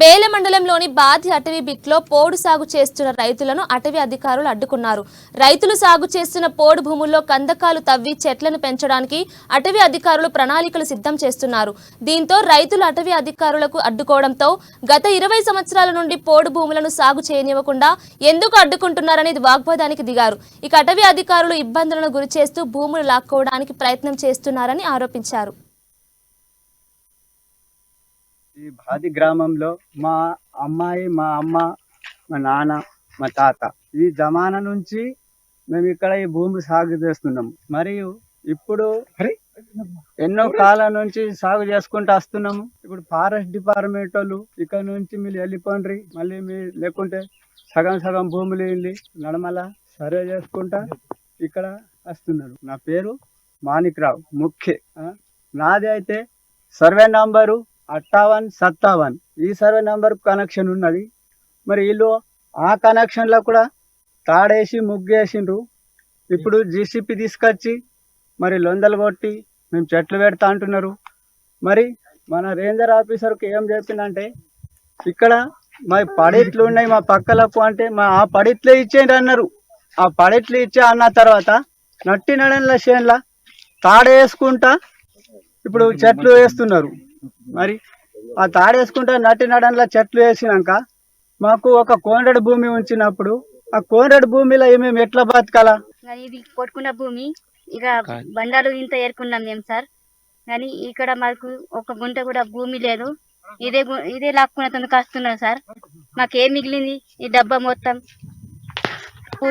బేల మండలంలోని బాధి అటవీ బిట్లో పోడు సాగు చేస్తున్న రైతులను అటవీ అధికారులు అడ్డుకున్నారు. రైతులు సాగు చేస్తున్న పోడు భూముల్లో కందకాలు తవ్వి చెట్లను పెంచడానికి అటవీ అధికారులు ప్రణాళికలు సిద్ధం చేస్తున్నారు. దీంతో రైతులు అటవీ అధికారులకు అడ్డుకోవడంతో గత 20 సంవత్సరాల నుండి పోడు భూములను సాగు చేయనివ్వకుండా ఎందుకు అడ్డుకుంటున్నారని వాగ్వాదానికి దిగారు. ఇక అటవీ అధికారులు ఇబ్బందులను గురిచేస్తూ భూములు లాక్కోవడానికి ప్రయత్నం చేస్తున్నారని ఆరోపించారు. ఈ బాది గ్రామంలో మా అమ్మాయి, మా అమ్మ, మా నాన్న, మా తాత ఈ జమానా నుంచి మేము ఇక్కడ ఈ భూమి సాగు చేస్తున్నాము. మరియు ఇప్పుడు ఎన్నో కాలం నుంచి సాగు చేసుకుంటూ వస్తున్నాము. ఇప్పుడు ఫారెస్ట్ డిపార్ట్మెంట్ వాళ్ళు ఇక్కడ నుంచి మీరు వెళ్ళిపోండి, మళ్ళీ మీరు లేకుంటే సగం సగం భూములు వెళ్ళి నడమల సర్వే చేసుకుంటా ఇక్కడ వస్తున్నారు. నా పేరు మాణిక్రావు ముఖ్య. నాది అయితే సర్వే నంబరు 5857. ఈ సర్వే నెంబర్ కనెక్షన్ ఉన్నది. మరి వీళ్ళు ఆ కనెక్షన్లో కూడా తాడేసి ముగ్గేసిండ్రు. ఇప్పుడు జీసీపీ తీసుకొచ్చి మరి లొందలు కొట్టి మేము చెట్లు పెడతా అంటున్నారు. మరి మన రేంజర్ ఆఫీసర్కి ఏం చెప్పిందంటే ఇక్కడ మా పడిట్లు ఉన్నాయి మా పక్కలకు అంటే ఆ పడిట్లే ఇచ్చేయండి అన్నారు. ఆ పడిట్లు ఇచ్చే అన్న తర్వాత నట్టి నడన్ల చేన్ల తాడేసుకుంటా ఇప్పుడు చెట్లు వేస్తున్నారు. మరి ఆ తాడేసుకుంటా నట్టి నడన్ల చెట్లు వేసినాక మాకు ఒక కోనరెడు భూమి ఉంచినప్పుడు ఆ కోనరెడు భూమిలో మేము ఎట్లా బతకాలా? ఇది కొట్టుకున్న భూమి ఇక బండాలు ఇంత ఏరుకున్నాం మేము సార్. కానీ ఇక్కడ మాకు ఒక గుంట కూడా భూమి లేదు. ఇదే లాక్కునేందుకు వస్తున్నాం సార్. మాకేం మిగిలింది? ఈ డబ్బా మొత్తం